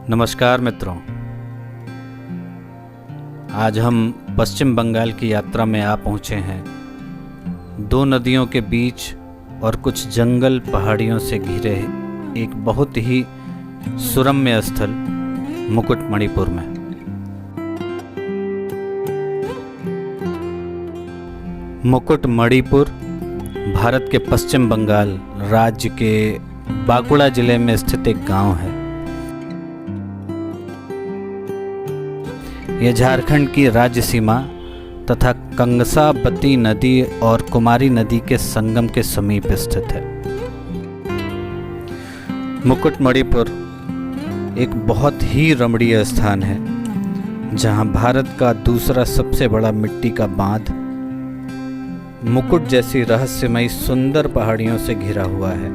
नमस्कार मित्रों, आज हम पश्चिम बंगाल की यात्रा में आ पहुँचे हैं। दो नदियों के बीच और कुछ जंगल पहाड़ियों से घिरे एक बहुत ही सुरम्य स्थल मुकुटमणिपुर में। मुकुटमणिपुर भारत के पश्चिम बंगाल राज्य के बांकुड़ा जिले में स्थित एक गांव है। यह झारखंड की राज्य सीमा तथा कंगसाबती नदी और कुमारी नदी के संगम के समीप स्थित है। मुकुटमणिपुर एक बहुत ही रमणीय स्थान है, जहां भारत का दूसरा सबसे बड़ा मिट्टी का बांध मुकुट जैसी रहस्यमयी सुंदर पहाड़ियों से घिरा हुआ है।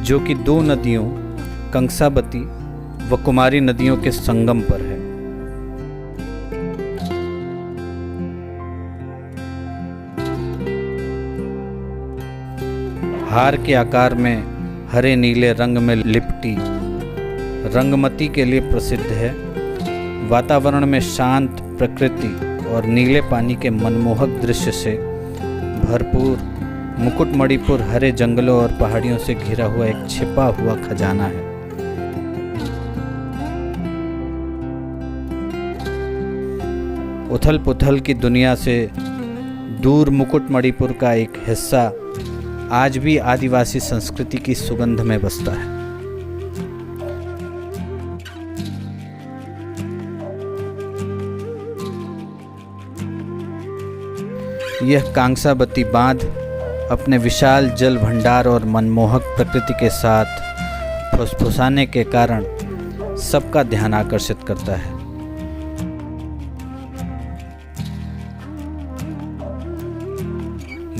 जो कि दो नदियों कंगसाबती व कुमारी नदियों के संगम पर है। हार के आकार में हरे नीले रंग में लिपटी रंगमती के लिए प्रसिद्ध है। वातावरण में शांत प्रकृति और नीले पानी के मनमोहक दृश्य से भरपूर मुकुटमणिपुर हरे जंगलों और पहाड़ियों से घिरा हुआ एक छिपा हुआ खजाना है। उथल पुथल की दुनिया से दूर मुकुटमणिपुर का एक हिस्सा आज भी आदिवासी संस्कृति की सुगंध में बसता है। यह कंगसाबती बांध अपने विशाल जल भंडार और मनमोहक प्रकृति के साथ फुसफुसाने के कारण सबका ध्यान आकर्षित करता है।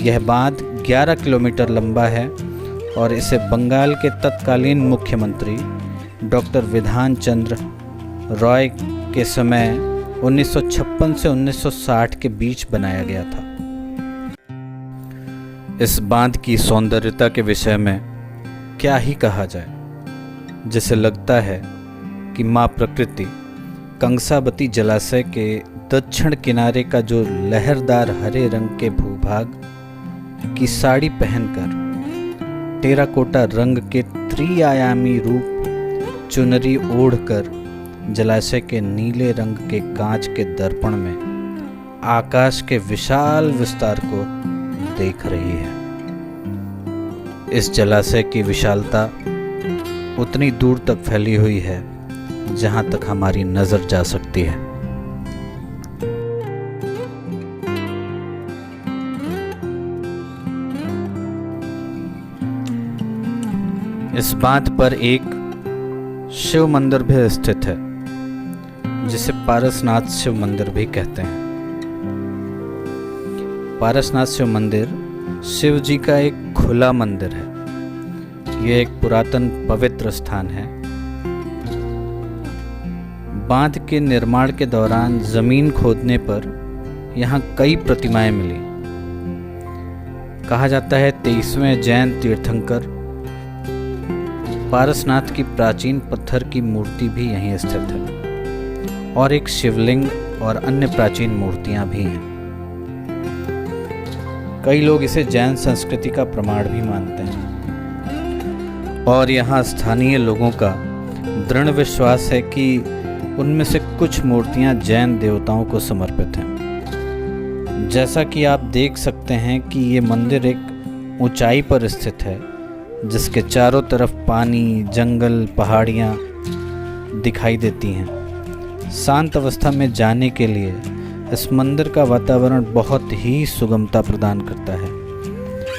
यह बांध 11 किलोमीटर लंबा है और इसे बंगाल के तत्कालीन मुख्यमंत्री डॉक्टर विधान चंद्र रॉय के समय 1956 से 1960 के बीच बनाया गया था। इस बांध की सौंदर्यता के विषय में क्या ही कहा जाए, जिसे लगता है कि माँ प्रकृति कंगसाबती जलाशय के दक्षिण किनारे का जो लहरदार हरे रंग के भूभाग की साड़ी पहनकर टेराकोटा रंग के त्रिआयामी रूप चुनरी ओढ़कर जलाशय के नीले रंग के कांच के दर्पण में आकाश के विशाल विस्तार को देख रही है। इस जलाशय की विशालता उतनी दूर तक फैली हुई है जहां तक हमारी नजर जा सकती है। इस बांध पर एक शिव मंदिर भी स्थित है, जिसे पारसनाथ शिव मंदिर भी कहते हैं। पारसनाथ शिव मंदिर शिव जी का एक खुला मंदिर है। यह एक पुरातन पवित्र स्थान है। बांध के निर्माण के दौरान जमीन खोदने पर यहाँ कई प्रतिमाएं मिली। कहा जाता है 23वें जैन तीर्थंकर पारसनाथ की प्राचीन पत्थर की मूर्ति भी यहीं स्थित है और एक शिवलिंग और अन्य प्राचीन मूर्तियां भी हैं। कई लोग इसे जैन संस्कृति का प्रमाण भी मानते हैं और यहाँ स्थानीय लोगों का दृढ़ विश्वास है कि उनमें से कुछ मूर्तियाँ जैन देवताओं को समर्पित हैं। जैसा कि आप देख सकते हैं कि ये मंदिर एक ऊंचाई पर स्थित है, जिसके चारों तरफ पानी, जंगल, पहाड़ियाँ दिखाई देती हैं। शांत अवस्था में जाने के लिए इस मंदिर का वातावरण बहुत ही सुगमता प्रदान करता है।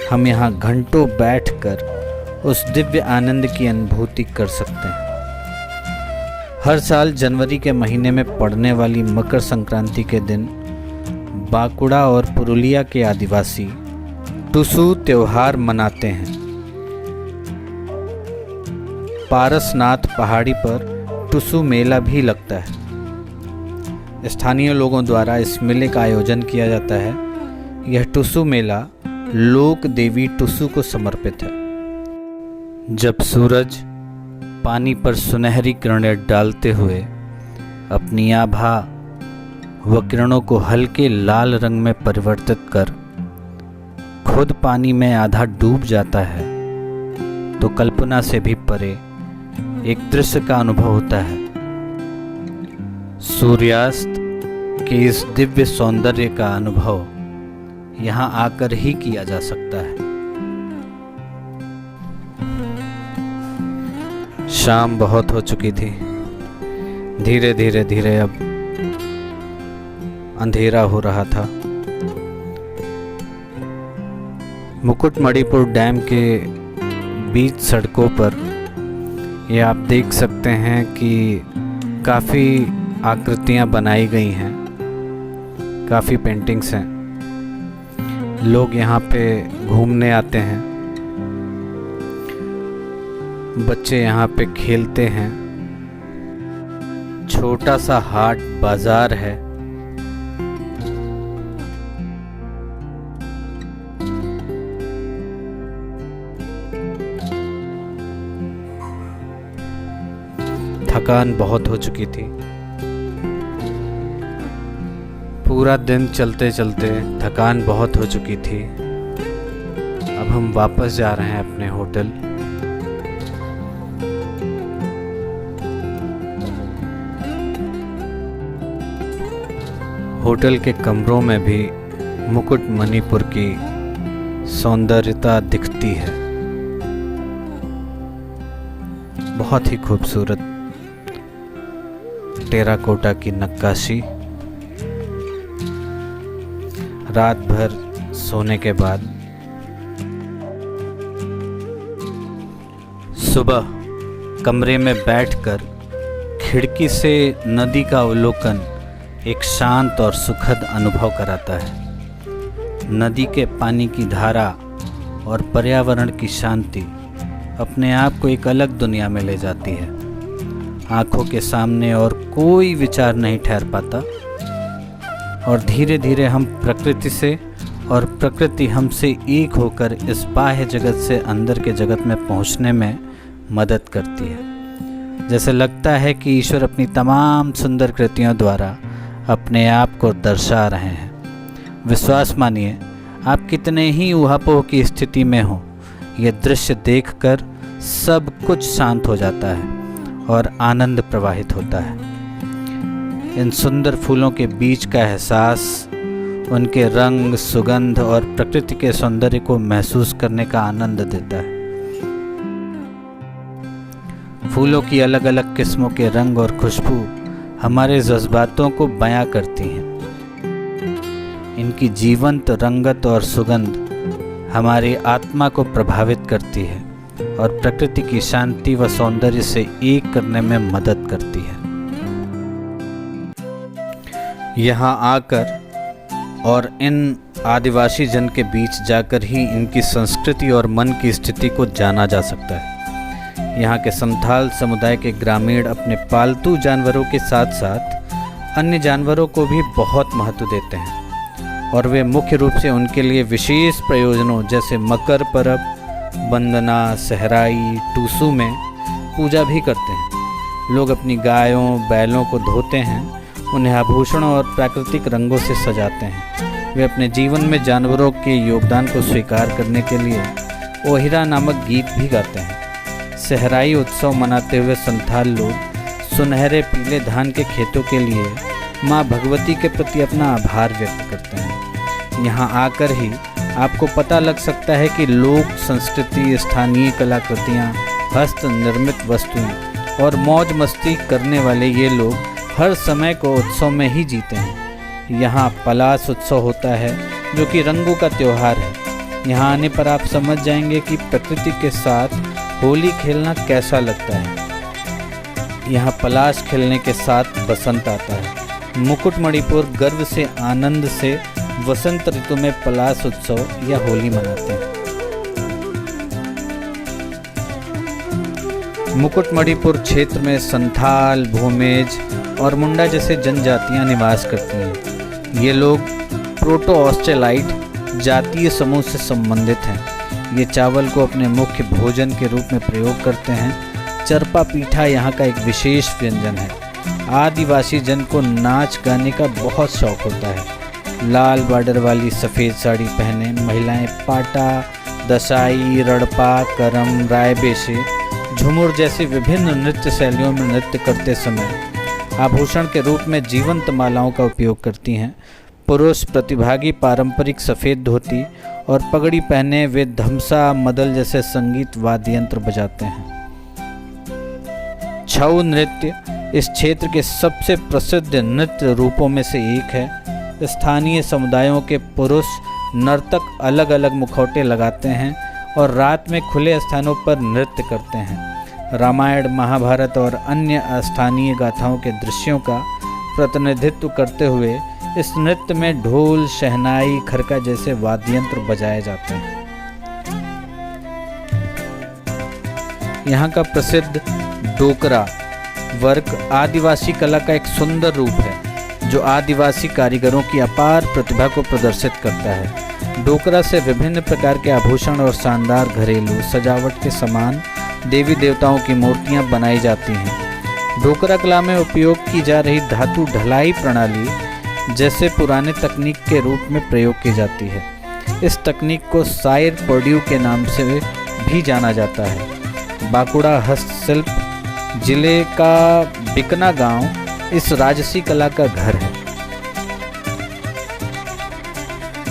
हम यहाँ घंटों बैठकर उस दिव्य आनंद की अनुभूति कर सकते हैं। हर साल जनवरी के महीने में पड़ने वाली मकर संक्रांति के दिन बांकुड़ा और पुरुलिया के आदिवासी टुसू त्योहार मनाते हैं। पारसनाथ पहाड़ी पर टुसू मेला भी लगता है। स्थानीय लोगों द्वारा इस मेले का आयोजन किया जाता है। यह टुसु मेला लोक देवी टुसु को समर्पित है। जब सूरज पानी पर सुनहरी किरणें डालते हुए अपनी आभा व किरणों को हल्के लाल रंग में परिवर्तित कर खुद पानी में आधा डूब जाता है, तो कल्पना से भी परे एक दृश्य का अनुभव होता है। सूर्यास्त के इस दिव्य सौंदर्य का अनुभव यहाँ आकर ही किया जा सकता है। शाम बहुत हो चुकी थी। धीरे धीरे अब अंधेरा हो रहा था। मुकुटमणिपुर डैम के बीच सड़कों पर ये आप देख सकते हैं कि काफ़ी आकृतियाँ बनाई गई हैं, काफ़ी पेंटिंग्स हैं। लोग यहाँ पे घूमने आते हैं, बच्चे यहाँ पे खेलते हैं। छोटा सा हाट बाजार है। थकान बहुत हो चुकी थी। पूरा दिन चलते चलते थकान बहुत हो चुकी थी। अब हम वापस जा रहे हैं अपने होटल। होटल के कमरों में भी मुकुटमणिपुर की सौंदर्यता दिखती है। बहुत ही खूबसूरत टेराकोटा की नक्काशी। रात भर सोने के बाद सुबह कमरे में बैठकर खिड़की से नदी का अवलोकन एक शांत और सुखद अनुभव कराता है। नदी के पानी की धारा और पर्यावरण की शांति अपने आप को एक अलग दुनिया में ले जाती है। आंखों के सामने और कोई विचार नहीं ठहर पाता और धीरे धीरे हम प्रकृति से और प्रकृति हमसे एक होकर इस बाह्य जगत से अंदर के जगत में पहुंचने में मदद करती है। जैसे लगता है कि ईश्वर अपनी तमाम सुंदर कृतियों द्वारा अपने आप को दर्शा रहे हैं। विश्वास मानिए, आप कितने ही ऊहापोह की स्थिति में हो, ये दृश्य देखकर सब कुछ शांत हो जाता है और आनंद प्रवाहित होता है। इन सुंदर फूलों के बीच का एहसास, उनके रंग, सुगंध और प्रकृति के सौंदर्य को महसूस करने का आनंद देता है। फूलों की अलग अलग किस्मों के रंग और खुशबू हमारे जज्बातों को बयां करती हैं। इनकी जीवंत रंगत और सुगंध हमारी आत्मा को प्रभावित करती है और प्रकृति की शांति व सौंदर्य से एक करने में मदद करती है। यहाँ आकर और इन आदिवासी जन के बीच जाकर ही इनकी संस्कृति और मन की स्थिति को जाना जा सकता है। यहाँ के संथाल समुदाय के ग्रामीण अपने पालतू जानवरों के साथ साथ अन्य जानवरों को भी बहुत महत्व देते हैं और वे मुख्य रूप से उनके लिए विशेष प्रयोजनों जैसे मकर पर्व, वंदना, सहराई, टूसू में पूजा भी करते हैं। लोग अपनी गायों, बैलों को धोते हैं, उन्हें आभूषणों और प्राकृतिक रंगों से सजाते हैं। वे अपने जीवन में जानवरों के योगदान को स्वीकार करने के लिए ओहिरा नामक गीत भी गाते हैं। सहराई उत्सव मनाते हुए संथाल लोग सुनहरे पीले धान के खेतों के लिए माँ भगवती के प्रति अपना आभार व्यक्त करते हैं। यहाँ आकर ही आपको पता लग सकता है कि लोक संस्कृति, स्थानीय कलाकृतियाँ, हस्त निर्मित वस्तुएं और मौज मस्ती करने वाले ये लोग हर समय को उत्सव में ही जीते हैं। यहाँ पलाश उत्सव होता है जो कि रंगों का त्यौहार है। यहाँ आने पर आप समझ जाएंगे कि प्रकृति के साथ होली खेलना कैसा लगता है। यहाँ पलाश खेलने के साथ बसंत आता है। मुकुटमणिपुर गर्व से, आनंद से वसंत ऋतु में पलाश उत्सव या होली मनाते हैं। मुकुटमणिपुर क्षेत्र में संथाल, भूमेज और मुंडा जैसे जनजातियां निवास करती हैं। ये लोग प्रोटो ऑस्ट्रेलाइट जातीय समूह से संबंधित हैं। ये चावल को अपने मुख्य भोजन के रूप में प्रयोग करते हैं। चरपा पीठा यहाँ का एक विशेष व्यंजन है। आदिवासी जन को नाच गाने का बहुत शौक होता है। लाल बॉर्डर वाली सफ़ेद साड़ी पहने महिलाएं पाटा, दसाई, रड़पा, करम, रायबेशे, झुमुर जैसी विभिन्न नृत्य शैलियों में नृत्य करते समय आभूषण के रूप में जीवंत मालाओं का उपयोग करती हैं। पुरुष प्रतिभागी पारंपरिक सफ़ेद धोती और पगड़ी पहने वे धमसा, मदल जैसे संगीत वाद्य यंत्र बजाते हैं। छऊ नृत्य इस क्षेत्र के सबसे प्रसिद्ध नृत्य रूपों में से एक है। स्थानीय समुदायों के पुरुष नर्तक अलग अलग मुखौटे लगाते हैं और रात में खुले स्थानों पर नृत्य करते हैं। रामायण, महाभारत और अन्य स्थानीय गाथाओं के दृश्यों का प्रतिनिधित्व करते हुए इस नृत्य में ढोल, शहनाई, खरका जैसे वाद्य यंत्र बजाए जाते हैं। यहाँ का प्रसिद्ध डोकरा वर्क आदिवासी कला का एक सुंदर रूप है जो आदिवासी कारीगरों की अपार प्रतिभा को प्रदर्शित करता है। डोकरा से विभिन्न प्रकार के आभूषण और शानदार घरेलू सजावट के सामान, देवी देवताओं की मूर्तियां बनाई जाती हैं। डोकरा कला में उपयोग की जा रही धातु ढलाई प्रणाली जैसे पुराने तकनीक के रूप में प्रयोग की जाती है। इस तकनीक को साइर पर्ड्यू के नाम से भी जाना जाता है। बांकुड़ा हस्तशिल्प जिले का बिकना गांव इस राजसी कला का घर है।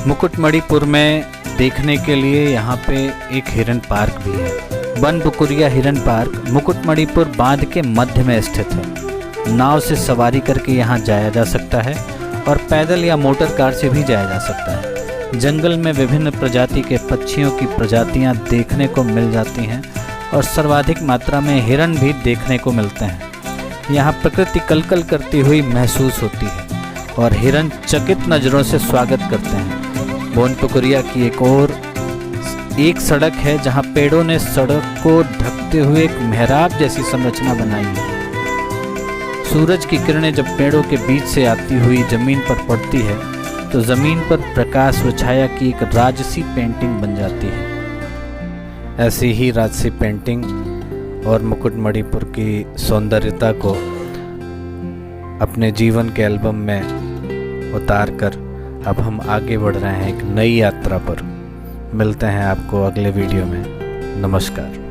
मुकुटमणिपुर में देखने के लिए यहाँ पे एक हिरन पार्क भी है। बनबुकुरिया हिरन पार्क मुकुटमणिपुर बांध के मध्य में स्थित है। नाव से सवारी करके यहाँ जाया जा सकता है और पैदल या मोटर कार से भी जाया जा सकता है। जंगल में विभिन्न प्रजाति के पक्षियों की प्रजातियाँ देखने को मिल जाती हैं और सर्वाधिक मात्रा में हिरन भी देखने को मिलते हैं। यहाँ प्रकृति कलकल करती हुई महसूस होती है और हिरन चकित नज़रों से स्वागत करते हैं। बनबुकुरिया की एक सड़क है जहाँ पेड़ों ने सड़क को ढकते हुए एक मेहराब जैसी संरचना बनाई है। सूरज की किरणें जब पेड़ों के बीच से आती हुई जमीन पर पड़ती है तो जमीन पर प्रकाश व छाया की एक राजसी पेंटिंग बन जाती है। ऐसी ही राजसी पेंटिंग और मुकुटमणिपुर की सौंदर्यता को अपने जीवन के एल्बम में उतारकर अब हम आगे बढ़ रहे हैं एक नई यात्रा पर। मिलते हैं आपको अगले वीडियो में। नमस्कार।